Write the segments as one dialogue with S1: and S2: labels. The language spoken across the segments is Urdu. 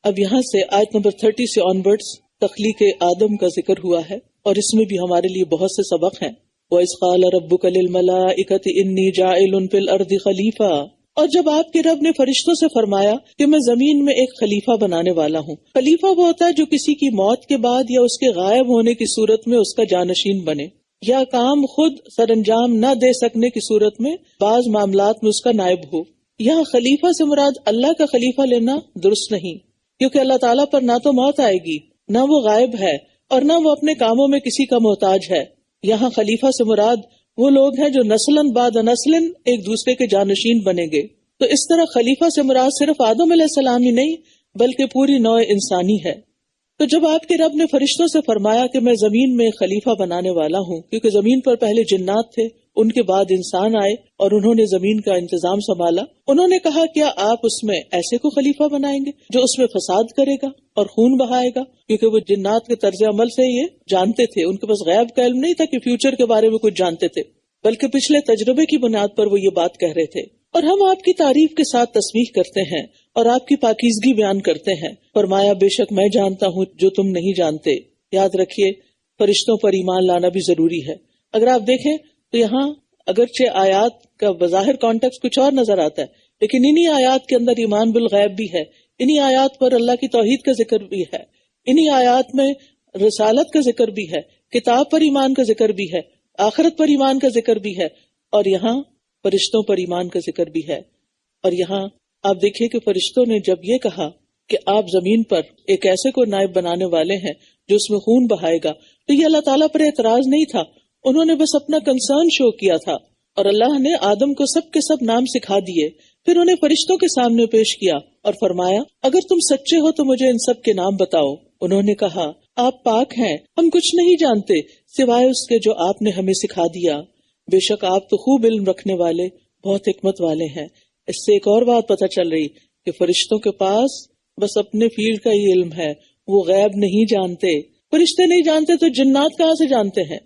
S1: اب یہاں سے آیت نمبر 30 سے آنورڈز تخلیق آدم کا ذکر ہوا ہے، اور اس میں بھی ہمارے لیے بہت سے سبق ہیں۔ وَإِذْ قَالَ رَبُّكَ لِلْمَلَائِكَةِ إِنِّي جَاعِلٌ فِي الْأَرْضِ خَلِيفَةً، اور جب آپ کے رب نے فرشتوں سے فرمایا کہ میں زمین میں ایک خلیفہ بنانے والا ہوں۔ خلیفہ وہ ہوتا ہے جو کسی کی موت کے بعد یا اس کے غائب ہونے کی صورت میں اس کا جانشین بنے، یا کام خود سر انجام نہ دے سکنے کی صورت میں بعض معاملات میں اس کا نائب ہو۔ یہاں خلیفہ سے مراد اللہ کا خلیفہ لینا درست نہیں، کیونکہ اللہ تعالیٰ پر نہ تو موت آئے گی، نہ وہ غائب ہے، اور نہ وہ اپنے کاموں میں کسی کا محتاج ہے۔ یہاں خلیفہ سے مراد وہ لوگ ہیں جو نسلاً بعد نسلاً ایک دوسرے کے جانشین بنیں گے۔ تو اس طرح خلیفہ سے مراد صرف آدم علیہ السلام ہی نہیں بلکہ پوری نوع انسانی ہے۔ تو جب آپ کے رب نے فرشتوں سے فرمایا کہ میں زمین میں خلیفہ بنانے والا ہوں، کیونکہ زمین پر پہلے جنات تھے، ان کے بعد انسان آئے اور انہوں نے زمین کا انتظام سنبھالا، انہوں نے کہا کیا آپ اس میں ایسے کو خلیفہ بنائیں گے جو اس میں فساد کرے گا اور خون بہائے گا؟ کیونکہ وہ جنات کے طرز عمل سے یہ جانتے تھے، ان کے پاس غیب کا علم نہیں تھا کہ فیوچر کے بارے میں کچھ جانتے تھے، بلکہ پچھلے تجربے کی بنیاد پر وہ یہ بات کہہ رہے تھے۔ اور ہم آپ کی تعریف کے ساتھ تسبیح کرتے ہیں اور آپ کی پاکیزگی بیان کرتے ہیں۔ فرمایا بے شک میں جانتا ہوں جو تم نہیں جانتے۔ یاد رکھیے فرشتوں پر ایمان لانا بھی ضروری ہے۔ اگر آپ دیکھیں تو یہاں اگرچہ آیات کا بظاہر کانٹیکسٹ کچھ اور نظر آتا ہے، لیکن انہی آیات کے اندر ایمان بالغیب بھی ہے، انہی آیات پر اللہ کی توحید کا ذکر بھی ہے، انہی آیات میں رسالت کا ذکر بھی ہے، کتاب پر ایمان کا ذکر بھی ہے، آخرت پر ایمان کا ذکر بھی ہے، اور یہاں فرشتوں پر ایمان کا ذکر بھی ہے۔ اور یہاں آپ دیکھیے کہ فرشتوں نے جب یہ کہا کہ آپ زمین پر ایک ایسے کو نائب بنانے والے ہیں جو اس میں خون بہائے گا، تو یہ اللہ تعالیٰ پر اعتراض نہیں تھا، انہوں نے بس اپنا کنسرن شو کیا تھا، اور اللہ نے آدم کو سب کے سب نام سکھا دیے، پھر انہیں فرشتوں کے سامنے پیش کیا اور فرمایا اگر تم سچے ہو تو مجھے ان سب کے نام بتاؤ۔ انہوں نے کہا آپ پاک ہیں، ہم کچھ نہیں جانتے سوائے اس کے جو آپ نے ہمیں سکھا دیا، بے شک آپ تو خوب علم رکھنے والے بہت حکمت والے ہیں۔ اس سے ایک اور بات پتہ چل رہی کہ فرشتوں کے پاس بس اپنے فیلڈ کا ہی علم ہے، وہ غیب نہیں جانتے۔ فرشتے نہیں جانتے تو جنات کہاں سے جانتے ہیں؟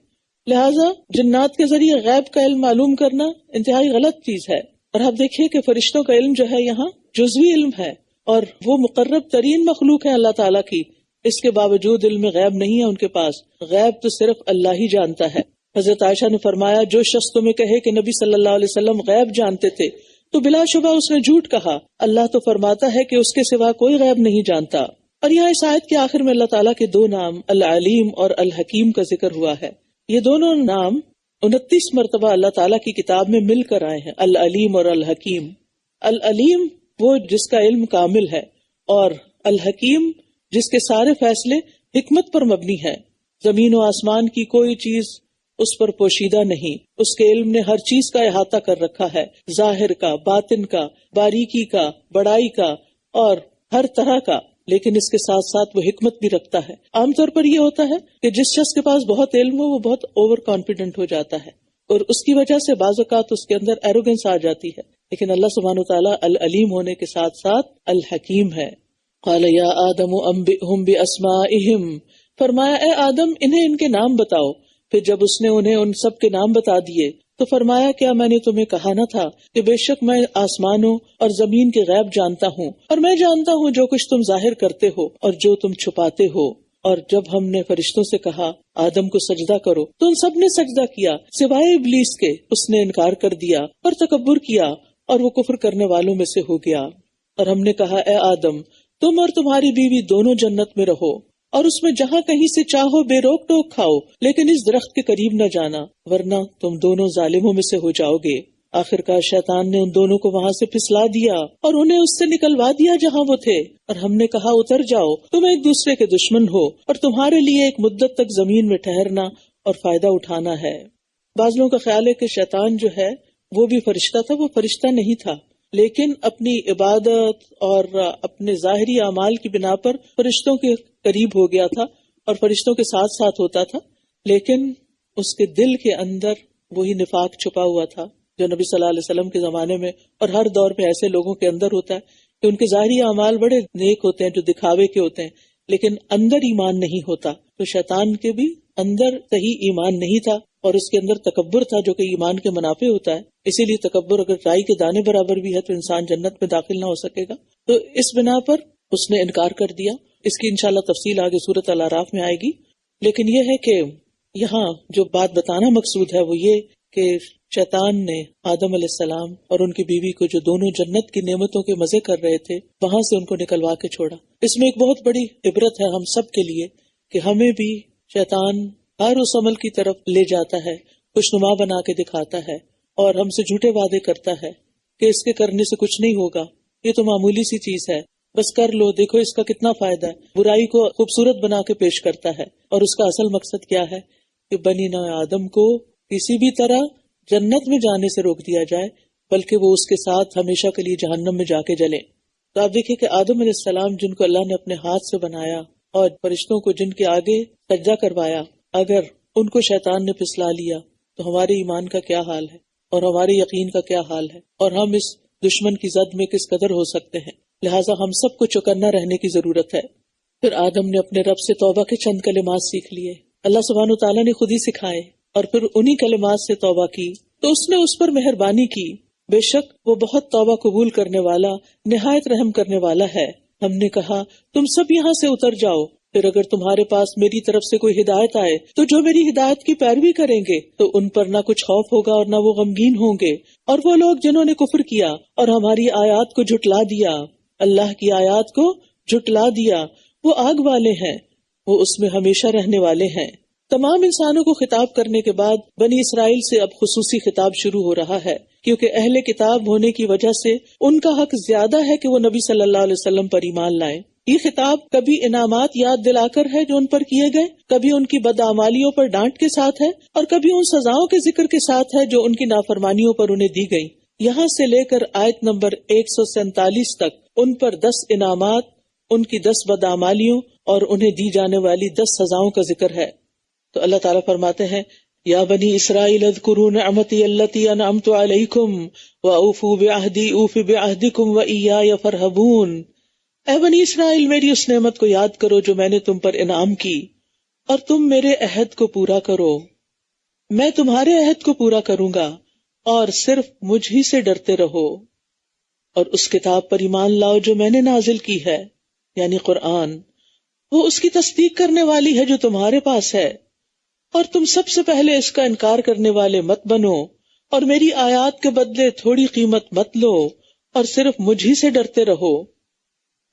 S1: لہٰذا جنات کے ذریعے غیب کا علم معلوم کرنا انتہائی غلط چیز ہے۔ اور آپ دیکھیے کہ فرشتوں کا علم جو ہے یہاں جزوی علم ہے، اور وہ مقرب ترین مخلوق ہے اللہ تعالیٰ کی، اس کے باوجود علم غیب نہیں ہے ان کے پاس، غیب تو صرف اللہ ہی جانتا ہے۔ حضرت عائشہ نے فرمایا جو شخص تمہیں کہے کہ نبی صلی اللہ علیہ وسلم غیب جانتے تھے تو بلا شبہ اس نے جھوٹ کہا، اللہ تو فرماتا ہے کہ اس کے سوا کوئی غیب نہیں جانتا۔ اور یہاں اس آیت کے آخر میں اللہ تعالیٰ کے دو نام العلیم اور الحکیم کا ذکر ہوا ہے۔ یہ دونوں نام 29 مرتبہ اللہ تعالیٰ کی کتاب میں مل کر آئے ہیں، العلیم اور الحکیم۔ العلیم وہ جس کا علم کامل ہے، اور الحکیم جس کے سارے فیصلے حکمت پر مبنی ہے۔ زمین و آسمان کی کوئی چیز اس پر پوشیدہ نہیں، اس کے علم نے ہر چیز کا احاطہ کر رکھا ہے، ظاہر کا، باطن کا، باریکی کا، بڑائی کا، اور ہر طرح کا، لیکن اس کے ساتھ ساتھ وہ حکمت بھی رکھتا ہے۔ عام طور پر یہ ہوتا ہے کہ جس شخص کے پاس بہت علم ہو وہ بہت اوور کانفیڈنٹ ہو جاتا ہے، اور اس کی وجہ سے بعض اوقات اس کے اندر ایروگنس آ جاتی ہے، لیکن اللہ سبحانہ وتعالیٰ العلیم ہونے کے ساتھ ساتھ الحکیم ہے۔ قال یا آدم انبئہم باسمائہم، فرمایا اے آدم انہیں ان کے نام بتاؤ۔ پھر جب اس نے انہیں ان سب کے نام بتا دیے تو فرمایا کیا میں نے تمہیں کہا نہ تھا کہ بے شک میں آسمانوں اور زمین کے غیب جانتا ہوں، اور میں جانتا ہوں جو کچھ تم ظاہر کرتے ہو اور جو تم چھپاتے ہو۔ اور جب ہم نے فرشتوں سے کہا آدم کو سجدہ کرو تو ان سب نے سجدہ کیا سوائے ابلیس کے، اس نے انکار کر دیا اور تکبر کیا اور وہ کفر کرنے والوں میں سے ہو گیا۔ اور ہم نے کہا اے آدم تم اور تمہاری بیوی دونوں جنت میں رہو، اور اس میں جہاں کہیں سے چاہو بے روک ٹوک کھاؤ، لیکن اس درخت کے قریب نہ جانا ورنہ تم دونوں ظالموں میں سے ہو جاؤ گے۔ آخرکار شیطان نے ان دونوں کو وہاں سے پھسلا دیا اور انہیں اس سے نکلوا دیا جہاں وہ تھے، اور ہم نے کہا اتر جاؤ، تم ایک دوسرے کے دشمن ہو اور تمہارے لیے ایک مدت تک زمین میں ٹھہرنا اور فائدہ اٹھانا ہے۔ بعض لوگوں کا خیال ہے کہ شیطان جو ہے وہ بھی فرشتہ تھا، وہ فرشتہ نہیں تھا، لیکن اپنی عبادت اور اپنے ظاہری اعمال کی بنا پر فرشتوں کے قریب ہو گیا تھا اور فرشتوں کے ساتھ ساتھ ہوتا تھا، لیکن اس کے دل کے اندر وہی نفاق چھپا ہوا تھا جو نبی صلی اللہ علیہ وسلم کے زمانے میں اور ہر دور میں ایسے لوگوں کے اندر ہوتا ہے کہ ان کے ظاہری اعمال بڑے نیک ہوتے ہیں جو دکھاوے کے ہوتے ہیں، لیکن اندر ایمان نہیں ہوتا۔ تو شیطان کے بھی اندر صحیح ایمان نہیں تھا اور اس کے اندر تکبر تھا جو کہ ایمان کے منافع ہوتا ہے، اسی لیے تکبر اگر رائی کے دانے برابر بھی ہے تو انسان جنت میں داخل نہ ہو سکے گا۔ تو اس بنا پر اس نے انکار کر دیا. اس کی انشاءاللہ تفصیل آگے سورۃ الاعراف میں آئے گی. لیکن یہ ہے کہ یہاں جو بات بتانا مقصود ہے وہ یہ کہ شیطان نے آدم علیہ السلام اور ان کی بیوی کو جو دونوں جنت کی نعمتوں کے مزے کر رہے تھے وہاں سے ان کو نکلوا کے چھوڑا. اس میں ایک بہت بڑی عبرت ہے ہم سب کے لیے کہ ہمیں بھی شیطان ہر اس عمل کی طرف لے جاتا ہے، خوشنما بنا کے دکھاتا ہے اور ہم سے جھوٹے وعدے کرتا ہے کہ اس کے کرنے سے کچھ نہیں ہوگا، یہ تو معمولی سی چیز ہے، بس کر لو، دیکھو اس کا کتنا فائدہ ہے. برائی کو خوبصورت بنا کے پیش کرتا ہے. اور اس کا اصل مقصد کیا ہے کہ بنی نوع آدم کو کسی بھی طرح جنت میں جانے سے روک دیا جائے، بلکہ وہ اس کے ساتھ ہمیشہ کے لیے جہنم میں جا کے جلیں. تو آپ دیکھیں کہ آدم علیہ السلام جن کو اللہ نے اپنے ہاتھ سے بنایا اور فرشتوں کو جن کے آگے سجدہ کروایا، اگر ان کو شیطان نے پھسلا لیا تو ہمارے ایمان کا کیا حال ہے اور ہمارے یقین کا کیا حال ہے، اور ہم اس دشمن کی زد میں کس قدر ہو سکتے ہیں. لہٰذا ہم سب کو چوکنا رہنے کی ضرورت ہے. پھر آدم نے اپنے رب سے توبہ کے چند کلمات سیکھ لیے، اللہ سبحانہ وتعالیٰ نے خود ہی سکھائے، اور پھر انہی کلمات سے توبہ کی تو اس نے اس پر مہربانی کی. بے شک وہ بہت توبہ قبول کرنے والا، نہایت رحم کرنے والا ہے. ہم نے کہا تم سب یہاں سے اتر جاؤ، پھر اگر تمہارے پاس میری طرف سے کوئی ہدایت آئے تو جو میری ہدایت کی پیروی کریں گے تو ان پر نہ کچھ خوف ہوگا اور نہ وہ غمگین ہوں گے. اور وہ لوگ جنہوں نے کفر کیا اور ہماری آیات کو جھٹلا دیا، اللہ کی آیات کو جھٹلا دیا، وہ آگ والے ہیں، وہ اس میں ہمیشہ رہنے والے ہیں. تمام انسانوں کو خطاب کرنے کے بعد بنی اسرائیل سے اب خصوصی خطاب شروع ہو رہا ہے، کیونکہ اہل کتاب ہونے کی وجہ سے ان کا حق زیادہ ہے کہ وہ نبی صلی اللہ علیہ وسلم پر ایمان لائیں. یہ خطاب کبھی انعامات یاد دلا کر ہے جو ان پر کیے گئے، کبھی ان کی بدعمالیوں پر ڈانٹ کے ساتھ ہے، اور کبھی ان سزاؤں کے ذکر کے ساتھ ہے جو ان کی نافرمانیوں پر انہیں دی گئی. یہاں سے لے کر آیت نمبر 147 تک ان پر 10 انعامات، ان کی 10 بدعمالیوں اور انہیں دی جانے والی 10 سزاؤں کا ذکر ہے. تو اللہ تعالیٰ فرماتے ہیں یا بنی اسرائیل اذکروا نعمتی التی انعمت علیکم واوفوا بعہدی اوف بعہدکم وایای فارہبون. اے بنی اسرائیل میری اس نعمت کو یاد کرو جو میں نے تم پر انعام کی، اور تم میرے عہد کو پورا کرو، میں تمہارے عہد کو پورا کروں گا، اور صرف مجھ ہی سے ڈرتے رہو، اور اس کتاب پر ایمان لاؤ جو میں نے نازل کی ہے یعنی قرآن، وہ اس کی تصدیق کرنے والی ہے جو تمہارے پاس ہے، اور تم سب سے پہلے اس کا انکار کرنے والے مت بنو، اور میری آیات کے بدلے تھوڑی قیمت مت لو، اور صرف مجھ ہی سے ڈرتے رہو.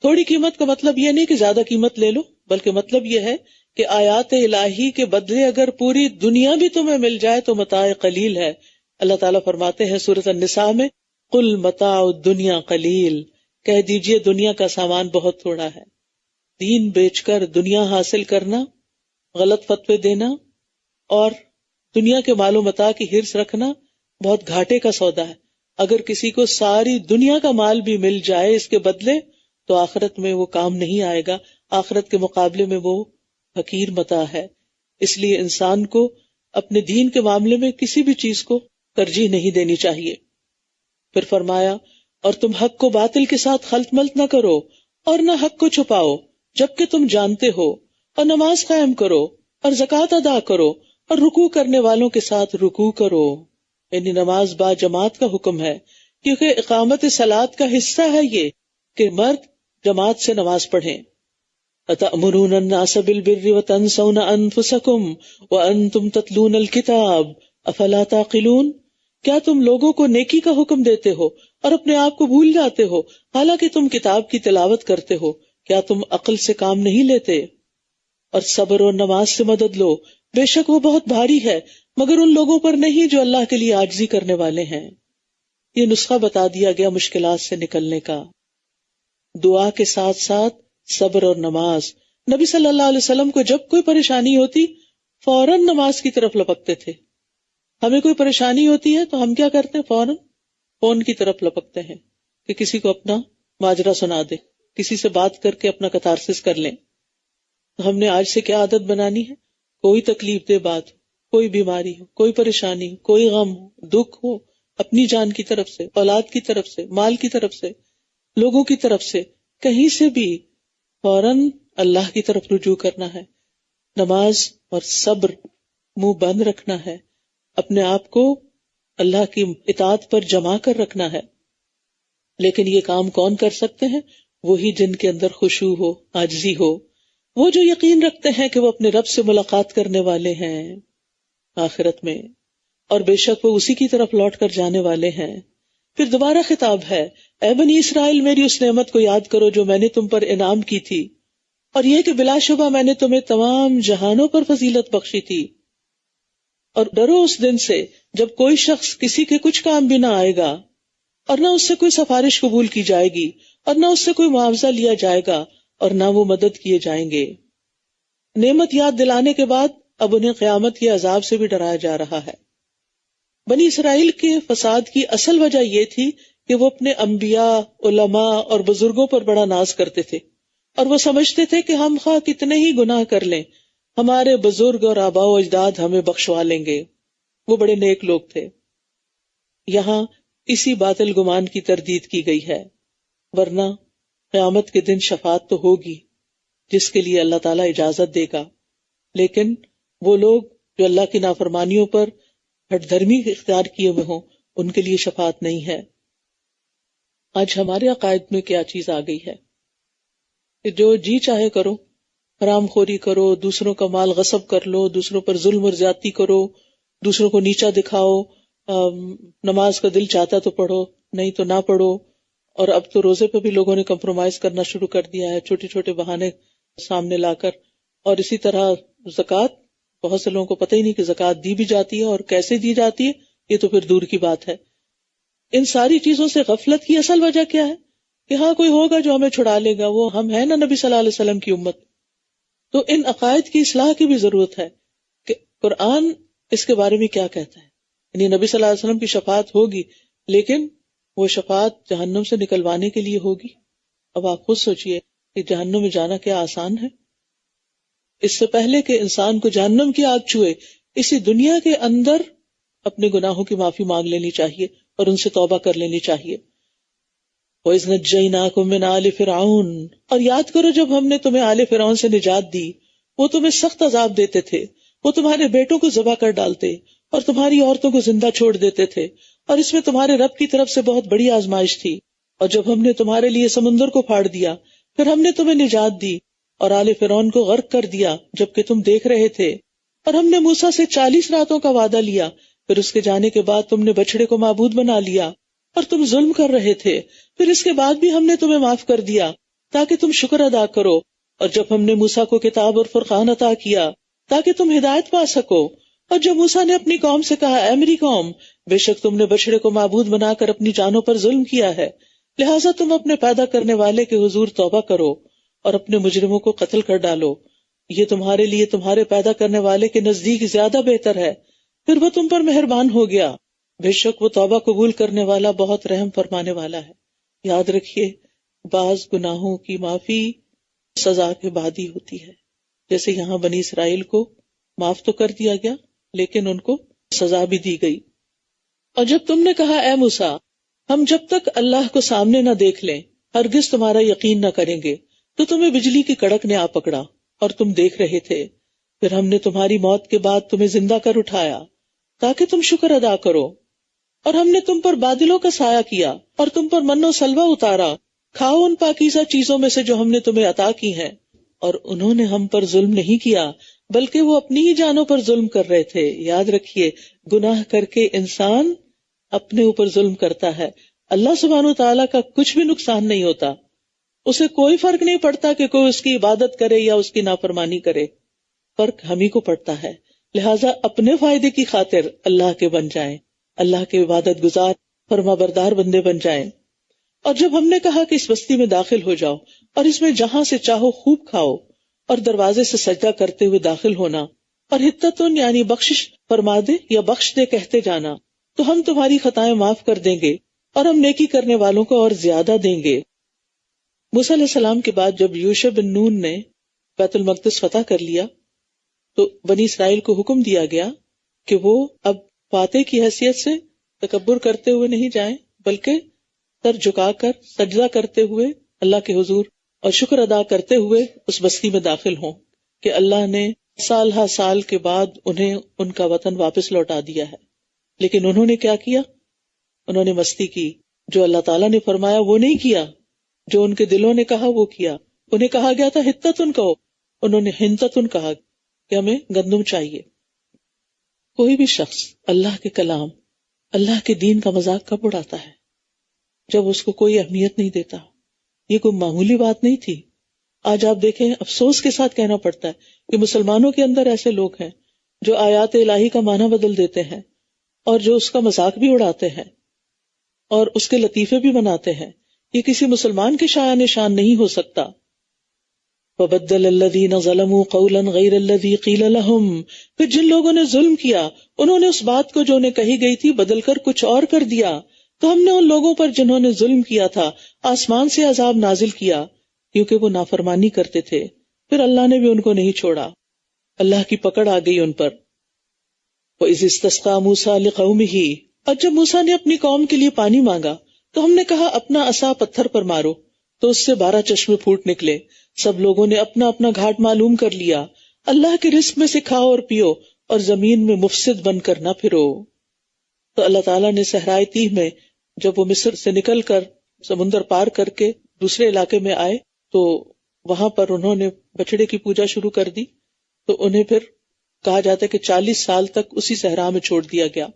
S1: تھوڑی قیمت کا مطلب یہ نہیں کہ زیادہ قیمت لے لو، بلکہ مطلب یہ ہے کہ آیات الہی کے بدلے اگر پوری دنیا بھی تمہیں مل جائے تو متاع قلیل ہے. اللہ تعالیٰ فرماتے ہیں سورۃ النساء میں قل متاع الدنیا قلیل، کہہ دیجئے دنیا کا سامان بہت تھوڑا ہے. دین بیچ کر دنیا حاصل کرنا، غلط فتوے دینا اور دنیا کے مال و متاع کی حرص رکھنا بہت گھاٹے کا سودا ہے. اگر کسی کو ساری دنیا کا مال بھی مل جائے اس کے بدلے تو آخرت میں وہ کام نہیں آئے گا، آخرت کے مقابلے میں وہ حقیر متاع ہے. اس لیے انسان کو اپنے دین کے معاملے میں کسی بھی چیز کو ترجیح نہیں دینی چاہیے. پھر فرمایا اور تم حق کو باطل کے ساتھ خلط ملط نہ کرو اور نہ حق کو چھپاؤ جبکہ تم جانتے ہو، اور نماز قائم کرو اور زکوٰۃ ادا کرو اور رکوع کرنے والوں کے ساتھ رکوع کرو. یعنی نماز با جماعت کا حکم ہے، کیونکہ اقامت صلاۃ کا حصہ ہے یہ کہ مرد جماعت سے نماز پڑھیں. أَتَأْمُرُونَ النَّاسَ بِالْبِرِّ وَتَنْسَوْنَ أَنفُسَكُمْ وَأَنْتُمْ تَتْلُونَ الْكِتَابَ أَفَلَا تَعْقِلُونَ. کیا تم لوگوں کو نیکی کا حکم دیتے ہو اور اپنے آپ کو بھول جاتے ہو حالانکہ تم کتاب کی تلاوت کرتے ہو؟ کیا تم عقل سے کام نہیں لیتے؟ اور صبر اور نماز سے مدد لو، بے شک وہ بہت بھاری ہے مگر ان لوگوں پر نہیں جو اللہ کے لیے عاجزی کرنے والے ہیں. یہ نسخہ بتا دیا گیا مشکلات سے نکلنے کا. دعا کے ساتھ ساتھ صبر اور نماز. نبی صلی اللہ علیہ وسلم کو جب کوئی پریشانی ہوتی فوراً نماز کی طرف لپکتے تھے. ہمیں کوئی پریشانی ہوتی ہے تو ہم کیا کرتے ہیں؟ فوراً فون کی طرف لپکتے ہیں کہ کسی کو اپنا ماجرا سنا دے، کسی سے بات کر کے اپنا کتارسس کر لیں. تو ہم نے آج سے کیا عادت بنانی ہے؟ کوئی تکلیف دہ بات ہو، کوئی بیماری ہو، کوئی پریشانی ہو، کوئی غم ہو، دکھ ہو، اپنی جان کی طرف سے، اولاد کی طرف سے، مال کی طرف سے، لوگوں کی طرف سے، کہیں سے بھی فوراً اللہ کی طرف رجوع کرنا ہے. نماز اور صبر، منہ بند رکھنا ہے، اپنے آپ کو اللہ کی اطاعت پر جما کر رکھنا ہے. لیکن یہ کام کون کر سکتے ہیں؟ وہی جن کے اندر خشوع ہو، عاجزی ہو، وہ جو یقین رکھتے ہیں کہ وہ اپنے رب سے ملاقات کرنے والے ہیں آخرت میں، اور بے شک وہ اسی کی طرف لوٹ کر جانے والے ہیں۔ پھر دوبارہ خطاب ہے، اے بنی اسرائیل، میری اس نعمت کو یاد کرو جو میں نے تم پر انعام کی تھی، اور یہ کہ بلا شبہ میں نے تمہیں تمام جہانوں پر فضیلت بخشی تھی، اور ڈرو اس دن سے جب کوئی شخص کسی کے کچھ کام بھی نہ آئے گا، اور نہ اس سے کوئی سفارش قبول کی جائے گی، اور نہ اس سے کوئی معاوضہ لیا جائے گا، اور نہ وہ مدد کیے جائیں گے۔ نعمت یاد دلانے کے بعد اب انہیں قیامت کے عذاب سے بھی ڈرایا جا رہا ہے۔ بنی اسرائیل کے فساد کی اصل وجہ یہ تھی کہ وہ اپنے انبیاء، علماء اور بزرگوں پر بڑا ناز کرتے تھے، اور وہ سمجھتے تھے کہ ہم خواہ کتنے ہی گناہ کر لیں، ہمارے بزرگ اور آباء و اجداد ہمیں بخشوا لیں گے، وہ بڑے نیک لوگ تھے۔ یہاں اسی باطل گمان کی تردید کی گئی ہے، ورنہ قیامت کے دن شفاعت تو ہوگی جس کے لیے اللہ تعالیٰ اجازت دے گا، لیکن وہ لوگ جو اللہ کی نافرمانیوں پر ہٹ دھرمی اختیار کیے ہوئے ہوں ان کے لیے شفاعت نہیں ہے۔ آج ہمارے عقائد میں کیا چیز آ گئی ہے کہ جو جی چاہے کرو، حرام خوری کرو، دوسروں کا مال غصب کر لو، دوسروں پر ظلم اور زیادتی کرو، دوسروں کو نیچا دکھاؤ، نماز کا دل چاہتا تو پڑھو، نہیں تو نہ پڑھو، اور اب تو روزے پہ بھی لوگوں نے کمپرومائز کرنا شروع کر دیا ہے، چھوٹے چھوٹے بہانے سامنے لا کر۔ اور اسی طرح زکوٰۃ، بہت سے لوگوں کو پتہ ہی نہیں کہ زکوٰۃ دی بھی جاتی ہے اور کیسے دی جاتی ہے، یہ تو پھر دور کی بات ہے۔ ان ساری چیزوں سے غفلت کی اصل وجہ کیا ہے؟ کہ ہاں کوئی ہوگا جو ہمیں چھڑا لے گا، وہ ہم ہیں نا نبی صلی اللہ علیہ وسلم کی امت۔ تو ان عقائد کی اصلاح کی بھی ضرورت ہے کہ قرآن اس کے بارے میں کیا کہتا ہے۔ یعنی نبی صلی اللہ علیہ وسلم کی شفاعت ہوگی، لیکن وہ شفاعت جہنم سے نکلوانے کے لیے ہوگی۔ اب آپ خود سوچئے کہ جہنم میں جانا کیا آسان ہے؟ اس سے پہلے کہ انسان کو جہنم کی آگ چھوئے، اسی دنیا کے اندر اپنے گناہوں کی معافی مانگ لینی چاہیے اور ان سے توبہ کر لینی چاہیے۔ وَإِذْ نَجَّيْنَاكُمْ مِنْ آلِ فِرْعَوْنَ، اور یاد کرو جب ہم نے تمہیں آل فرعون سے نجات دی، وہ تمہیں سخت عذاب دیتے تھے، وہ تمہارے بیٹوں کو ذبح کر ڈالتے اور تمہاری عورتوں کو زندہ چھوڑ دیتے تھے، اور اس میں تمہارے رب کی طرف سے بہت بڑی آزمائش تھی۔ اور جب ہم نے تمہارے لیے سمندر کو پھاڑ دیا، پھر ہم نے تمہیں نجات دی اور آل فرعون کو غرق کر دیا جبکہ تم دیکھ رہے تھے۔ اور ہم نے موسیٰ سے 40 راتوں کا وعدہ لیا، پھر اس کے جانے کے بعد تم نے بچڑے کو معبود بنا لیا اور تم ظلم کر رہے تھے، پھر اس کے بعد بھی ہم نے تمہیں معاف کر دیا تاکہ تم شکر ادا کرو۔ اور جب ہم نے موسیٰ کو کتاب اور فرقان عطا کیا تاکہ تم ہدایت پا سکو، اور جب موسیٰ نے اپنی قوم سے کہا، اے میری قوم، بے شک تم نے بچڑے کو معبود بنا کر اپنی جانوں پر ظلم کیا ہے، لہٰذا تم اپنے پیدا کرنے والے کے حضور توبہ کرو اور اپنے مجرموں کو قتل کر ڈالو، یہ تمہارے لیے تمہارے پیدا کرنے والے کے نزدیک زیادہ بہتر ہے، پھر وہ تم پر مہربان ہو گیا، بے شک وہ توبہ قبول کرنے والا بہت رحم فرمانے والا ہے۔ یاد رکھیے، بعض گناہوں کی معافی سزا کے بعد ہی ہوتی ہے، جیسے یہاں بنی اسرائیل کو معاف تو کر دیا گیا لیکن ان کو سزا بھی دی گئی۔ اور جب تم نے کہا، اے موسیٰ، ہم جب تک اللہ کو سامنے نہ دیکھ لیں ہرگز تمہارا یقین نہ کریں گے، تو تمہیں بجلی کی کڑک نے آ پکڑا اور تم دیکھ رہے تھے، پھر ہم نے تمہاری موت کے بعد تمہیں زندہ کر اٹھایا تاکہ تم شکر ادا کرو، اور ہم نے تم پر بادلوں کا سایہ کیا اور تم پر من و سلوہ اتارا، کھاؤ ان پاکیزہ چیزوں میں سے جو ہم نے تمہیں عطا کی ہیں۔ اور انہوں نے ہم پر ظلم نہیں کیا بلکہ وہ اپنی ہی جانوں پر ظلم کر رہے تھے۔ یاد رکھیے، گناہ کر کے انسان اپنے اوپر ظلم کرتا ہے، اللہ سبحانہ وتعالیٰ کا کچھ بھی نقصان نہیں ہوتا، اسے کوئی فرق نہیں پڑتا کہ کوئی اس کی عبادت کرے یا اس کی نافرمانی کرے، فرق ہم ہی کو پڑتا ہے۔ لہٰذا اپنے فائدے کی خاطر اللہ کے بن جائیں، اللہ کے عبادت گزار فرما بردار بندے بن جائیں۔ اور جب ہم نے کہا کہ اس بستی میں داخل ہو جاؤ اور اس میں جہاں سے چاہو خوب کھاؤ، اور دروازے سے سجدہ کرتے ہوئے داخل ہونا، اور حتتن یعنی بخشش فرما دے یا بخش دے کہتے جانا، تو ہم تمہاری خطائیں معاف کر دیں گے اور ہم نیکی کرنے والوں کو اور زیادہ دیں گے۔ موسیٰ علیہ السلام کے بعد جب یوشع بن نون نے بیت المقدس فتح کر لیا تو بنی اسرائیل کو حکم دیا گیا کہ وہ اب فاتح کی حیثیت سے تکبر کرتے ہوئے نہیں جائیں، بلکہ سر جھکا کر سجدہ کرتے ہوئے اللہ کے حضور اور شکر ادا کرتے ہوئے اس بستی میں داخل ہوں کہ اللہ نے سال ہا سال کے بعد انہیں ان کا وطن واپس لوٹا دیا ہے۔ لیکن انہوں نے کیا کیا؟ انہوں نے مستی کی، جو اللہ تعالیٰ نے فرمایا وہ نہیں کیا، جو ان کے دلوں نے کہا وہ کیا. انہیں کہا گیا تھا ہتتن کہو، انہوں نے ہنتتن کہا کہ ہمیں گندم چاہیے. کوئی بھی شخص اللہ کے کلام، اللہ کے دین کا مذاق کب اڑاتا ہے؟ جب اس کو کوئی اہمیت نہیں دیتا. یہ کوئی معمولی بات نہیں تھی. آج آپ دیکھیں، افسوس کے ساتھ کہنا پڑتا ہے کہ مسلمانوں کے اندر ایسے لوگ ہیں جو آیات الہی کا معنی بدل دیتے ہیں اور جو اس کا مذاق بھی اڑاتے ہیں اور اس کے لطیفے بھی بناتے ہیں. یہ کسی مسلمان کے شایان شان نہیں ہو سکتا. وَبَدَّلَ الَّذِينَ ظَلَمُوا قَوْلًا غَيْرَ الَّذِي قِيلَ لَهُمْ، پھر جن لوگوں نے ظلم کیا انہوں نے اس بات کو جو انہیں کہی گئی تھی بدل کر کچھ اور کر دیا. تو ہم نے ان لوگوں پر جنہوں نے ظلم کیا تھا آسمان سے عذاب نازل کیا کیونکہ وہ نافرمانی کرتے تھے. پھر اللہ نے بھی ان کو نہیں چھوڑا، اللہ کی پکڑ آ گئی ان پر. وَإِذِ اسْتَسْقَىٰ مُوسَىٰ لِقَوْمِهِ، اور جب موسیٰ نے اپنی قوم کے لیے پانی مانگا تو ہم نے کہا اپنا عصا پتھر پر مارو، تو اس سے 12 چشمے پھوٹ نکلے. سب لوگوں نے اپنا اپنا گھاٹ معلوم کر لیا. اللہ کے رزق میں سے کھاؤ اور پیو اور زمین میں مفسد بن کر نہ پھرو. تو اللہ تعالیٰ نے صحرائے تیہ میں جب وہ مصر سے نکل کر سمندر پار کر کے دوسرے علاقے میں آئے تو وہاں پر انہوں نے بچڑے کی پوجا شروع کر دی. تو انہیں پھر کہا جاتا ہے کہ 40 سال تک اسی صحرا میں چھوڑ دیا گیا.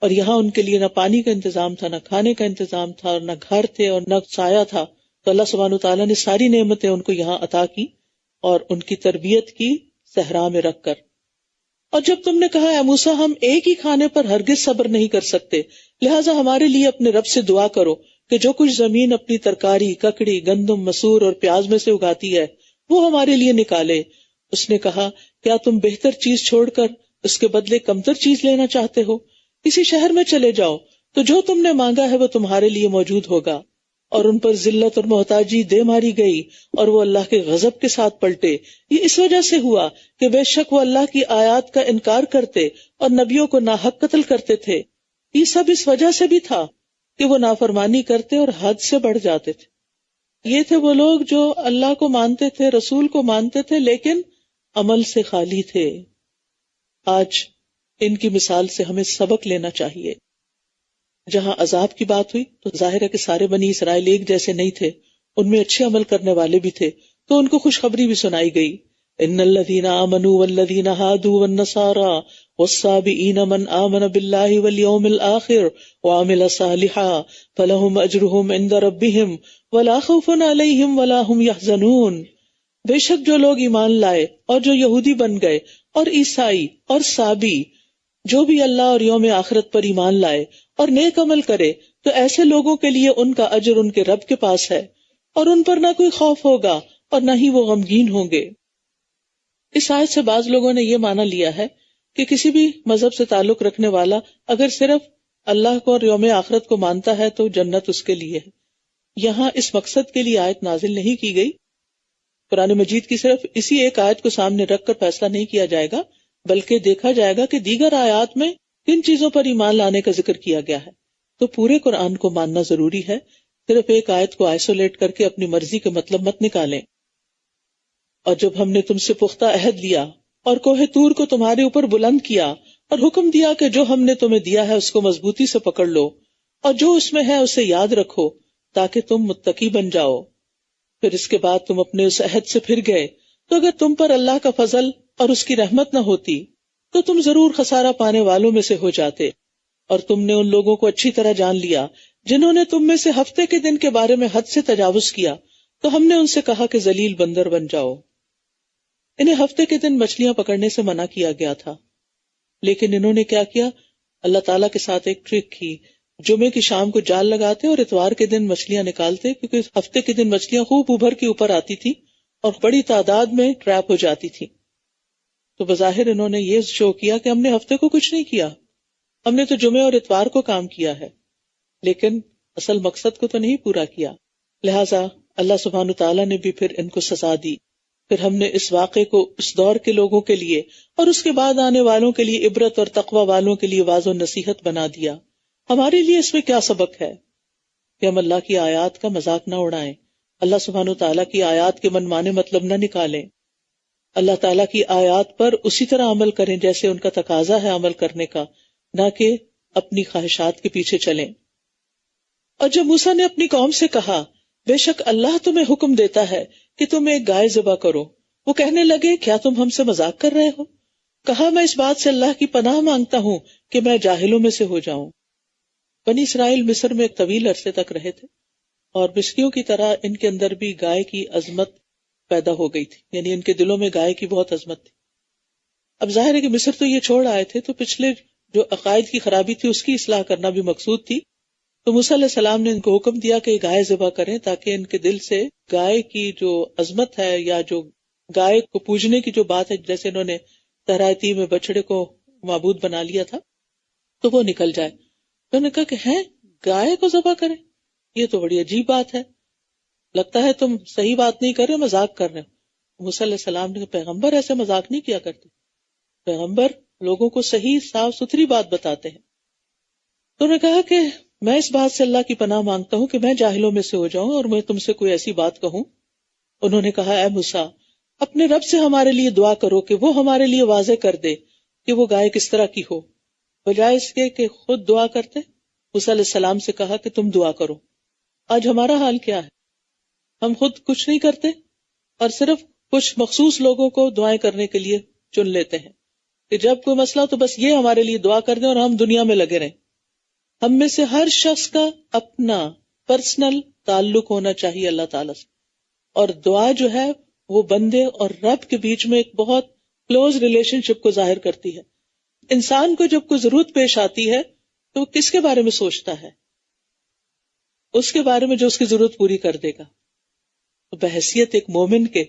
S1: اور یہاں ان کے لیے نہ پانی کا انتظام تھا، نہ کھانے کا انتظام تھا، اور نہ گھر تھے اور نہ سایہ تھا. تو اللہ سبحانہ وتعالیٰ نے ساری نعمتیں ان کو یہاں عطا کی اور ان کی تربیت کی صحرا میں رکھ کر. اور جب تم نے کہا اے موسیٰ ہم ایک ہی کھانے پر ہرگز صبر نہیں کر سکتے، لہٰذا ہمارے لیے اپنے رب سے دعا کرو کہ جو کچھ زمین اپنی ترکاری، ککڑی، گندم، مسور اور پیاز میں سے اگاتی ہے وہ ہمارے لیے نکالے. اس نے کہا کیا تم بہتر چیز چھوڑ کر اس کے بدلے کمتر چیز لینا چاہتے ہو؟ کسی شہر میں چلے جاؤ تو جو تم نے مانگا ہے وہ تمہارے لیے موجود ہوگا. اور ان پر ذلت اور محتاجی دے ماری گئی اور وہ اللہ کے غضب کے ساتھ پلٹے. یہ اس وجہ سے ہوا کہ بے شک وہ اللہ کی آیات کا انکار کرتے اور نبیوں کو ناحق قتل کرتے تھے. یہ سب اس وجہ سے بھی تھا کہ وہ نافرمانی کرتے اور حد سے بڑھ جاتے تھے. یہ تھے وہ لوگ جو اللہ کو مانتے تھے، رسول کو مانتے تھے، لیکن عمل سے خالی تھے. آج ان کی مثال سے ہمیں سبق لینا چاہیے. جہاں عذاب کی بات ہوئی تو ظاہر ہے کہ سارے بنی اسرائیل ایک جیسے نہیں تھے، ان میں اچھے عمل کرنے والے بھی تھے، تو ان کو خوشخبری بھی سنائی گئی. ان الذین آمنوا والذین ہادوا والنصارى والصابئین من آمن باللہ والیوم الآخر وعمل صالحا فلہم اجرہم عند ربہم ولا خوف علیہم ولا هم يحزنون. بے شک جو لوگ ایمان لائے اور جو یہودی بن گئے اور عیسائی اور صابی، جو بھی اللہ اور یوم آخرت پر ایمان لائے اور نیک عمل کرے، تو ایسے لوگوں کے لیے ان کا اجر ان کے رب کے پاس ہے اور ان پر نہ کوئی خوف ہوگا اور نہ ہی وہ غمگین ہوں گے. اس آیت سے بعض لوگوں نے یہ معنی لیا ہے کہ کسی بھی مذہب سے تعلق رکھنے والا اگر صرف اللہ کو اور یوم آخرت کو مانتا ہے تو جنت اس کے لیے ہے. یہاں اس مقصد کے لیے آیت نازل نہیں کی گئی. قرآن مجید کی صرف اسی ایک آیت کو سامنے رکھ کر فیصلہ نہیں کیا جائے گا، بلکہ دیکھا جائے گا کہ دیگر آیات میں کن چیزوں پر ایمان لانے کا ذکر کیا گیا ہے. تو پورے قرآن کو ماننا ضروری ہے، صرف ایک آیت کو آئسولیٹ کر کے اپنی مرضی کے مطلب مت نکالیں. اور جب ہم نے تم سے پختہ عہد لیا اور کوہ طور کو تمہارے اوپر بلند کیا اور حکم دیا کہ جو ہم نے تمہیں دیا ہے اس کو مضبوطی سے پکڑ لو اور جو اس میں ہے اسے یاد رکھو تاکہ تم متقی بن جاؤ. پھر اس کے بعد تم اپنے اس عہد سے پھر گئے تو اگر تم پر اللہ کا فضل اور اس کی رحمت نہ ہوتی تو تم ضرور خسارہ پانے والوں میں سے ہو جاتے. اور تم نے ان لوگوں کو اچھی طرح جان لیا جنہوں نے تم میں سے ہفتے کے دن کے بارے میں حد سے تجاوز کیا، تو ہم نے ان سے کہا کہ ذلیل بندر بن جاؤ. انہیں ہفتے کے دن مچھلیاں پکڑنے سے منع کیا گیا تھا، لیکن انہوں نے کیا کیا؟ اللہ تعالیٰ کے ساتھ ایک ٹرک کی. جمعے کی شام کو جال لگاتے اور اتوار کے دن مچھلیاں نکالتے، کیونکہ ہفتے کے دن مچھلیاں خوب ابھر کے اوپر آتی تھی اور بڑی تعداد میں ٹریپ ہو جاتی تھی. تو بظاہر انہوں نے یہ شو کیا کہ ہم نے ہفتے کو کچھ نہیں کیا، ہم نے تو جمعے اور اتوار کو کام کیا ہے، لیکن اصل مقصد کو تو نہیں پورا کیا. لہٰذا اللہ سبحانہ تعالیٰ نے بھی پھر ان کو سزا دی. پھر ہم نے اس واقعے کو اس دور کے لوگوں کے لیے اور اس کے بعد آنے والوں کے لیے عبرت اور تقوی والوں کے لیے واضح و نصیحت بنا دیا. ہمارے لیے اس میں کیا سبق ہے کہ ہم اللہ کی آیات کا مذاق نہ اڑائیں، اللہ سبحانہ تعالیٰ کی آیات کے منمانے مطلب نہ نکالیں، اللہ تعالیٰ کی آیات پر اسی طرح عمل کریں جیسے ان کا تقاضا ہے عمل کرنے کا، نہ کہ اپنی خواہشات کے پیچھے چلیں. اور جب موسیٰ نے اپنی قوم سے کہا بے شک اللہ تمہیں حکم دیتا ہے کہ تم ایک گائے ذبح کرو۔ وہ کہنے لگے کیا تم ہم سے مذاق کر رہے ہو؟ کہا میں اس بات سے اللہ کی پناہ مانگتا ہوں کہ میں جاہلوں میں سے ہو جاؤں۔ بنی اسرائیل مصر میں ایک طویل عرصے تک رہے تھے اور مصریوں کی طرح ان کے اندر بھی گائے کی عظمت پیدا ہو گئی تھی، یعنی ان کے دلوں میں گائے کی بہت عظمت تھی۔ اب ظاہر ہے کہ مصر تو یہ چھوڑ آئے تھے، تو پچھلے جو عقائد کی خرابی تھی اس کی اصلاح کرنا بھی مقصود تھی۔ تو موسیٰ علیہ السلام نے ان کو حکم دیا کہ گائے ذبح کریں تاکہ ان کے دل سے گائے کی جو عظمت ہے یا جو گائے کو پوجنے کی جو بات ہے، جیسے انہوں نے تہرائتی میں بچڑے کو معبود بنا لیا تھا، تو وہ نکل جائے۔ تو انہوں نے کہا کہ ہیں گائے کو ذبح کریں، یہ تو بڑی عجیب بات ہے، لگتا ہے تم صحیح بات نہیں کر رہے، مذاق کر رہے ہو۔ موسیٰ علیہ السلام نے کہا پیغمبر ایسے مذاق نہیں کیا کرتے، پیغمبر لوگوں کو صحیح صاف ستھری بات بتاتے ہیں۔ تو انہوں نے کہا کہ میں اس بات سے اللہ کی پناہ مانگتا ہوں کہ میں جاہلوں میں سے ہو جاؤں اور میں تم سے کوئی ایسی بات کہوں۔ انہوں نے کہا اے موسیٰ اپنے رب سے ہمارے لیے دعا کرو کہ وہ ہمارے لیے واضح کر دے کہ وہ گائے کس طرح کی ہو، بجائے اس کے کہ خود دعا کرتے۔ موسیٰ علیہ السلام سے کہا کہ تم دعا کرو۔ آج ہمارا حال کیا ہے؟ ہم خود کچھ نہیں کرتے اور صرف کچھ مخصوص لوگوں کو دعائیں کرنے کے لیے چن لیتے ہیں کہ جب کوئی مسئلہ تو بس یہ ہمارے لیے دعا کر دیں اور ہم دنیا میں لگے رہیں۔ ہم میں سے ہر شخص کا اپنا پرسنل تعلق ہونا چاہیے اللہ تعالیٰ سے، اور دعا جو ہے وہ بندے اور رب کے بیچ میں ایک بہت کلوز ریلیشن شپ کو ظاہر کرتی ہے۔ انسان کو جب کوئی ضرورت پیش آتی ہے تو وہ کس کے بارے میں سوچتا ہے؟ اس کے بارے میں جو اس کی ضرورت پوری کر دے گا۔ تو بحیثیت ایک مومن کے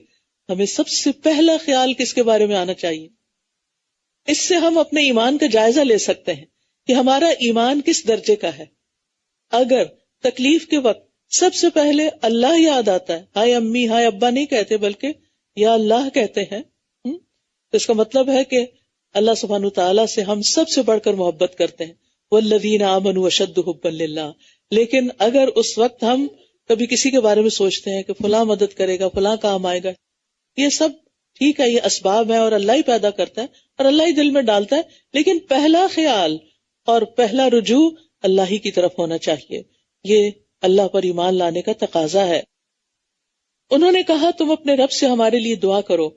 S1: ہمیں سب سے پہلا خیال کس کے بارے میں آنا چاہیے؟ اس سے ہم اپنے ایمان کا جائزہ لے سکتے ہیں کہ ہمارا ایمان کس درجے کا ہے۔ اگر تکلیف کے وقت سب سے پہلے اللہ یاد آتا ہے، ہائے امی ہائے ابا نہیں کہتے بلکہ یا اللہ کہتے ہیں، تو اس کا مطلب ہے کہ اللہ سبحانہ وتعالیٰ سے ہم سب سے بڑھ کر محبت کرتے ہیں۔ والذین آمنوا اشد حبا للہ۔ لیکن اگر اس وقت ہم کبھی کسی کے بارے میں سوچتے ہیں کہ فلاں مدد کرے گا، فلاں کام آئے گا، یہ سب ٹھیک ہے، یہ اسباب ہے اور اللہ ہی پیدا کرتا ہے اور اللہ ہی دل میں ڈالتا ہے، لیکن پہلا خیال اور پہلا رجوع اللہ ہی کی طرف ہونا چاہیے۔ یہ اللہ پر ایمان لانے کا تقاضا ہے۔ انہوں نے کہا تم اپنے رب سے ہمارے لیے دعا کرو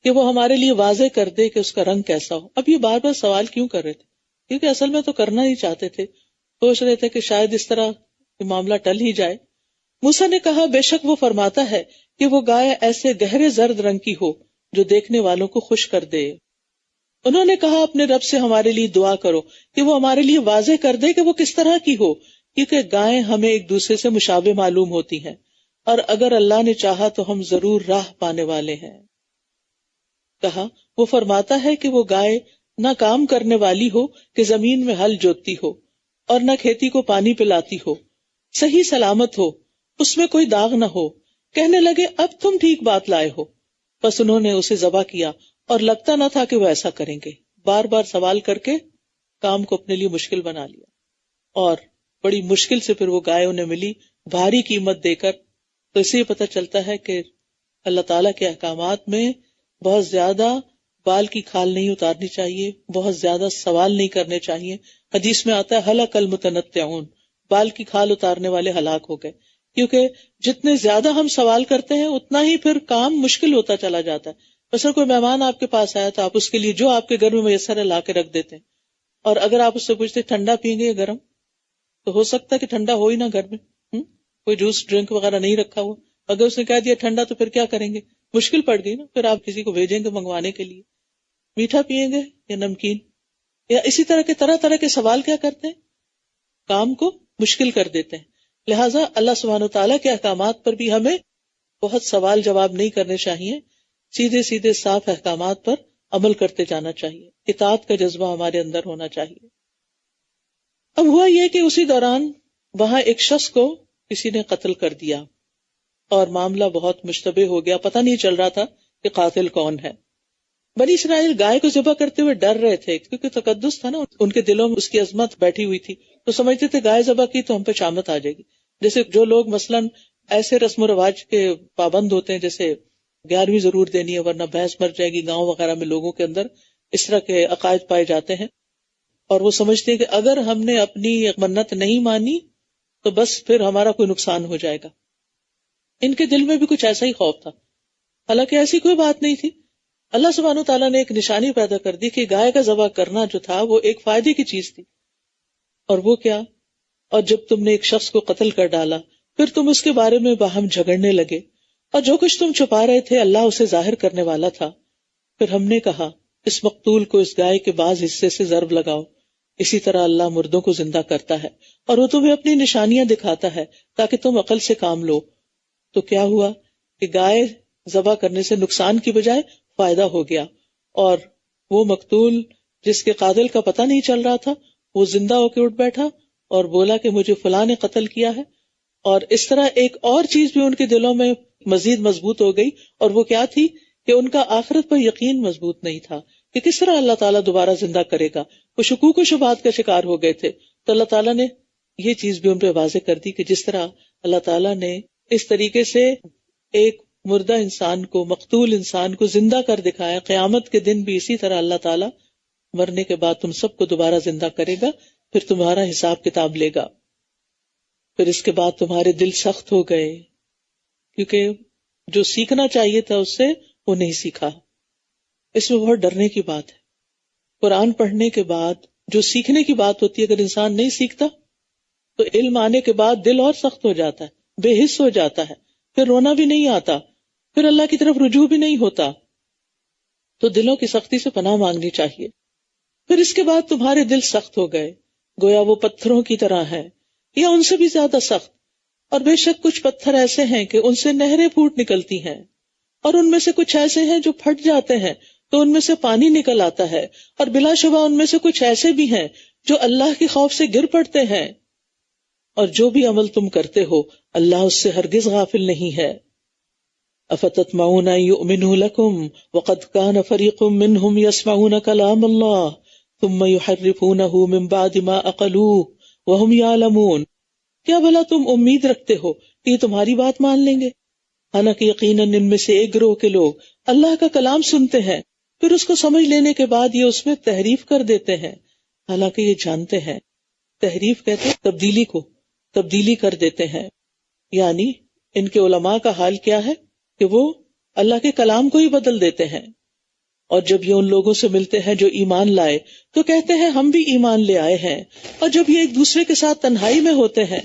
S1: کہ وہ ہمارے لیے واضح کر دے کہ اس کا رنگ کیسا ہو۔ اب یہ بار بار سوال کیوں کر رہے تھے؟ کیونکہ اصل میں تو کرنا ہی چاہتے تھے، سوچ رہے تھے کہ شاید اس طرح معاملہ ٹل ہی جائے۔ موسیٰ نے کہا بے شک وہ فرماتا ہے کہ وہ گائے ایسے گہرے زرد رنگ کی ہو جو دیکھنے والوں کو خوش کر دے۔ انہوں نے کہا اپنے رب سے ہمارے لیے دعا کرو کہ وہ ہمارے لیے واضح کر دے کہ وہ کس طرح کی ہو، کیونکہ گائیں ہمیں ایک دوسرے سے مشابہ معلوم ہوتی ہیں، اور اگر اللہ نے چاہا تو ہم ضرور راہ پانے والے ہیں۔ کہا وہ فرماتا ہے کہ وہ گائے نہ کام کرنے والی ہو کہ زمین میں ہل جوتتی ہو اور نہ کھیتی کو پانی پلاتی ہو، صحیح سلامت ہو، اس میں کوئی داغ نہ ہو۔ کہنے لگے اب تم ٹھیک بات لائے ہو، بس انہوں نے اسے ذبح کیا اور لگتا نہ تھا کہ وہ ایسا کریں گے۔ بار بار سوال کر کے کام کو اپنے لیے مشکل بنا لیا، اور بڑی مشکل سے پھر وہ گائے انہیں ملی بھاری قیمت دے کر۔ تو اس سے پتہ چلتا ہے کہ اللہ تعالیٰ کے احکامات میں بہت زیادہ بال کی کھال نہیں اتارنی چاہیے، بہت زیادہ سوال نہیں کرنے چاہیے۔ حدیث میں آتا ہے ہلاک المتنطعون، بال کی کھال اتارنے والے ہلاک ہو گئے، کیونکہ جتنے زیادہ ہم سوال کرتے ہیں اتنا ہی پھر کام مشکل ہوتا چلا جاتا ہے۔ مثلا کوئی مہمان آپ کے پاس آیا تو آپ اس کے لیے جو آپ کے گھر میں میسر ہے لا کے رکھ دیتے ہیں، اور اگر آپ اس سے پوچھتے ٹھنڈا پئیں گے یا گرم، تو ہو سکتا ہے کہ ٹھنڈا ہو ہی نہ گھر میں، کوئی جوس ڈرنک وغیرہ نہیں رکھا ہوا۔ اگر اس نے کہہ دیا ٹھنڈا تو پھر کیا کریں گے؟ مشکل پڑ گئی نا، پھر آپ کسی کو بھیجیں گے منگوانے کے لیے، میٹھا پئیں گے یا نمکین، یا اسی طرح کے طرح طرح کے سوال کیا کرتے ہیں، کام کو مشکل کر دیتے ہیں۔ لہٰذا اللہ سبحانہ وتعالیٰ کے احکامات پر بھی ہمیں بہت سوال جواب نہیں کرنے چاہیے، سیدھے سیدھے صاف احکامات پر عمل کرتے جانا چاہیے، اطاعت کا جذبہ ہمارے اندر ہونا چاہیے۔ اب ہوا یہ کہ اسی دوران وہاں ایک شخص کو کسی نے قتل کر دیا اور معاملہ بہت مشتبہ ہو گیا، پتہ نہیں چل رہا تھا کہ قاتل کون ہے۔ بنی اسرائیل گائے کو ذبح کرتے ہوئے ڈر رہے تھے، کیونکہ تقدس تھا نا، ان کے دلوں میں اس کی عظمت بیٹھی ہوئی تھی، تو سمجھتے تھے گائے ذبح کی تو ہم پہ شامت آ جائے گی۔ جیسے جو لوگ مثلاً ایسے رسم و رواج کے پابند ہوتے ہیں، جیسے 11ویں ضرور دینی ہے ورنہ بھینس مر جائے گی، گاؤں وغیرہ میں لوگوں کے اندر اس طرح کے عقائد پائے جاتے ہیں، اور وہ سمجھتے ہیں کہ اگر ہم نے اپنی منت نہیں مانی تو بس پھر ہمارا کوئی نقصان ہو جائے گا۔ ان کے دل میں بھی کچھ ایسا ہی خوف تھا، حالانکہ ایسی کوئی بات نہیں تھی. اللہ سبحانہ وتعالیٰ نے ایک نشانی پیدا کر دی کہ گائے کا ذبح کرنا جو تھا وہ ایک فائدے کی چیز تھی. اور وہ کیا؟ اور جب تم نے ایک شخص کو قتل کر ڈالا پھر تم اس کے بارے میں باہم جھگڑنے لگے، اور جو کچھ تم چھپا رہے تھے اللہ اسے ظاہر کرنے والا تھا. پھر ہم نے کہا اس مقتول کو اس گائے کے بعض حصے سے ضرب لگاؤ، اسی طرح اللہ مردوں کو زندہ کرتا ہے اور وہ تمہیں اپنی نشانیاں دکھاتا ہے تاکہ تم عقل سے کام لو. تو کیا ہوا کہ گائے ذبح کرنے سے نقصان کی بجائے فائدہ ہو گیا، اور وہ مقتول جس کے قاتل کا پتہ نہیں چل رہا تھا وہ زندہ ہو کے اٹھ بیٹھا اور بولا کہ مجھے فلاں نے قتل کیا ہے. اور اس طرح ایک اور چیز بھی ان کے دلوں میں مزید مضبوط ہو گئی، اور وہ کیا تھی کہ ان کا آخرت پر یقین مضبوط نہیں تھا کہ کس طرح اللہ تعالیٰ دوبارہ زندہ کرے گا. وہ شکوک و شبہات کا شکار ہو گئے تھے. تو اللہ تعالیٰ نے یہ چیز بھی ان پہ واضح کر دی کہ جس طرح اللہ تعالیٰ نے اس طریقے سے ایک مردہ انسان کو، مقتول انسان کو زندہ کر دکھایا، قیامت کے دن بھی اسی طرح اللہ تعالیٰ مرنے کے بعد تم سب کو دوبارہ زندہ کرے گا، پھر تمہارا حساب کتاب لے گا. پھر اس کے بعد تمہارے دل سخت ہو گئے کیونکہ جو سیکھنا چاہیے تھا اس سے وہ نہیں سیکھا. اس میں بہت ڈرنے کی بات ہے. قرآن پڑھنے کے بعد جو سیکھنے کی بات ہوتی ہے اگر انسان نہیں سیکھتا تو علم آنے کے بعد دل اور سخت ہو جاتا ہے، بے حس ہو جاتا ہے، پھر رونا بھی نہیں آتا، پھر اللہ کی طرف رجوع بھی نہیں ہوتا. تو دلوں کی سختی سے پناہ مانگنی چاہیے. پھر اس کے بعد تمہارے دل سخت ہو گئے، گویا وہ پتھروں کی طرح ہیں یا ان سے بھی زیادہ سخت. اور بے شک کچھ پتھر ایسے ہیں کہ ان سے نہریں پھوٹ نکلتی ہیں، اور ان میں سے کچھ ایسے ہیں جو پھٹ جاتے ہیں تو ان میں سے پانی نکل آتا ہے، اور بلا شبہ ان میں سے کچھ ایسے بھی ہیں جو اللہ کے خوف سے گر پڑتے ہیں. اور جو بھی عمل تم کرتے ہو اللہ اس سے ہرگز غافل نہیں ہے. افتطمعون ان یؤمنوا لکم وقد کان فریق منہم یسمعون کلام اللہ ثم یحرفونہ من بعد ما عقلوہ وہم یعلمون. کیا بھلا تم امید رکھتے ہو کہ یہ تمہاری بات مان لیں گے؟ حالانکہ یقیناً ان میں سے ایک گروہ کے لوگ اللہ کا کلام سنتے ہیں، پھر اس کو سمجھ لینے کے بعد یہ اس میں تحریف کر دیتے ہیں، حالانکہ یہ جانتے ہیں. تحریف کہتے ہیں تبدیلی کو، تبدیلی کر دیتے ہیں. یعنی ان کے علماء کا حال کیا ہے کہ وہ اللہ کے کلام کو ہی بدل دیتے ہیں. اور جب یہ ان لوگوں سے ملتے ہیں جو ایمان لائے تو کہتے ہیں ہم بھی ایمان لے آئے ہیں. اور جب یہ ایک دوسرے کے ساتھ تنہائی میں ہوتے ہیں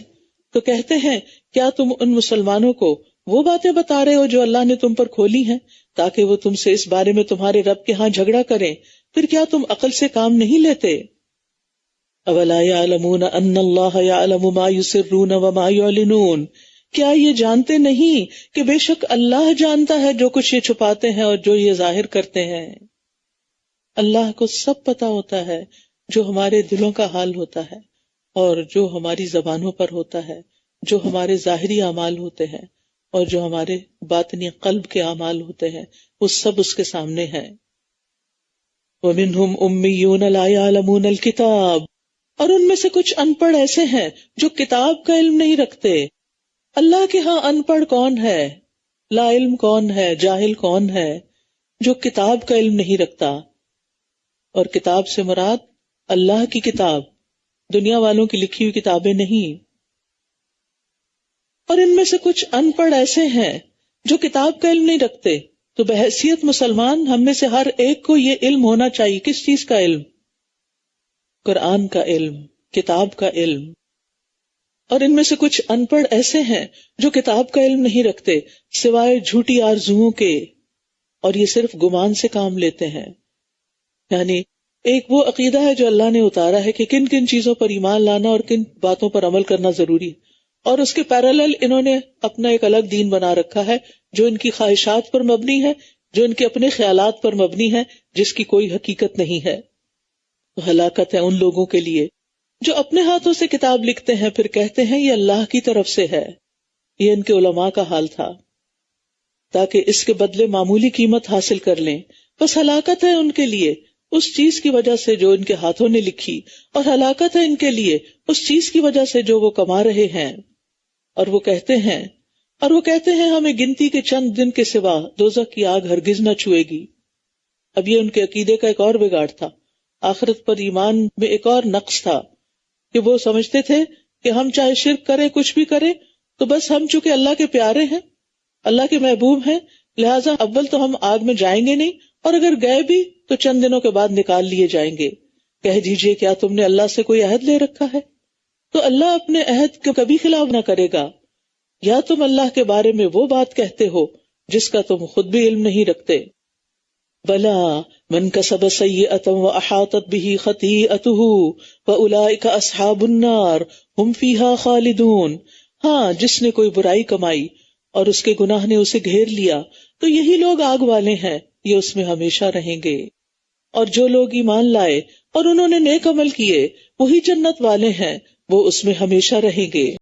S1: تو کہتے ہیں کیا تم ان مسلمانوں کو وہ باتیں بتا رہے ہو جو اللہ نے تم پر کھولی ہیں تاکہ وہ تم سے اس بارے میں تمہارے رب کے ہاں جھگڑا کریں؟ پھر کیا تم عقل سے کام نہیں لیتے؟ اولا یعلمون ان اللہ یعلم ما یسرون وما یعلنون. کیا یہ جانتے نہیں کہ بے شک اللہ جانتا ہے جو کچھ یہ چھپاتے ہیں اور جو یہ ظاہر کرتے ہیں. اللہ کو سب پتا ہوتا ہے جو ہمارے دلوں کا حال ہوتا ہے اور جو ہماری زبانوں پر ہوتا ہے، جو ہمارے ظاہری اعمال ہوتے ہیں اور جو ہمارے باطنی قلب کے اعمال ہوتے ہیں، وہ سب اس کے سامنے ہیں. وَمِنْهُمْ أُمِّيُّونَ لَا يَعْلَمُونَ الْكِتَابَ. اور ان میں سے کچھ ان پڑھ ایسے ہیں جو کتاب کا علم نہیں رکھتے. اللہ کے ہاں ان پڑھ کون ہے، لا علم کون ہے، جاہل کون ہے؟ جو کتاب کا علم نہیں رکھتا. اور کتاب سے مراد اللہ کی کتاب، دنیا والوں کی لکھی ہوئی کتابیں نہیں. اور ان میں سے کچھ ان پڑھ ایسے ہیں جو کتاب کا علم نہیں رکھتے. تو بحیثیت مسلمان ہم میں سے ہر ایک کو یہ علم ہونا چاہیے. کس چیز کا علم؟ قرآن کا علم، کتاب کا علم. اور ان میں سے کچھ ان پڑھ ایسے ہیں جو کتاب کا علم نہیں رکھتے سوائے جھوٹی آرزوؤں کے، اور یہ صرف گمان سے کام لیتے ہیں. یعنی ایک وہ عقیدہ ہے جو اللہ نے اتارا ہے کہ کن کن چیزوں پر ایمان لانا اور کن باتوں پر عمل کرنا ضروری ہے، اور اس کے پیرالل انہوں نے اپنا ایک الگ دین بنا رکھا ہے جو ان کی خواہشات پر مبنی ہے، جو ان کے اپنے خیالات پر مبنی ہے، جس کی کوئی حقیقت نہیں ہے. ہلاکت ہے ان لوگوں کے لیے جو اپنے ہاتھوں سے کتاب لکھتے ہیں پھر کہتے ہیں یہ اللہ کی طرف سے ہے. یہ ان کے علماء کا حال تھا تاکہ اس کے بدلے معمولی قیمت حاصل کر لیں. بس ہلاکت ہے ان کے لیے اس چیز کی وجہ سے جو ان کے ہاتھوں نے لکھی، اور ہلاکت ہے ان کے لیے اس چیز کی وجہ سے جو وہ کما رہے ہیں. اور وہ کہتے ہیں ہمیں گنتی کے چند دن کے سوا دوزخ کی آگ ہرگز نہ چھوئے گی. اب یہ ان کے عقیدے کا ایک اور بگاڑ تھا. آخرت پر ایمان میں ایک اور نقص تھا کہ وہ سمجھتے تھے کہ ہم چاہے شرک کریں، کچھ بھی کریں، تو بس ہم چونکہ اللہ کے پیارے ہیں اللہ کے محبوب ہیں، لہٰذا اول تو ہم آگ میں جائیں گے نہیں، اور اگر گئے بھی تو چند دنوں کے بعد نکال لیے جائیں گے۔ کہہ دیجئے کیا تم نے اللہ سے کوئی عہد لے رکھا ہے؟ تو اللہ اپنے عہد کو کبھی خلاف نہ کرے گا۔ یا تم اللہ کے بارے میں وہ بات کہتے ہو جس کا تم خود بھی علم نہیں رکھتے۔ بلا من کسب سیئۃ واحاطت بہ خطیئتہ فاولئک اصحاب النار ہم فیہا خالدون۔ ہاں، جس نے کوئی برائی کمائی اور اس کے گناہ نے اسے گھیر لیا تو یہی لوگ آگ والے ہیں، یہ اس میں ہمیشہ رہیں گے۔ اور جو لوگ ایمان لائے اور انہوں نے نیک عمل کیے وہی جنت والے ہیں، وہ اس میں ہمیشہ رہیں گے۔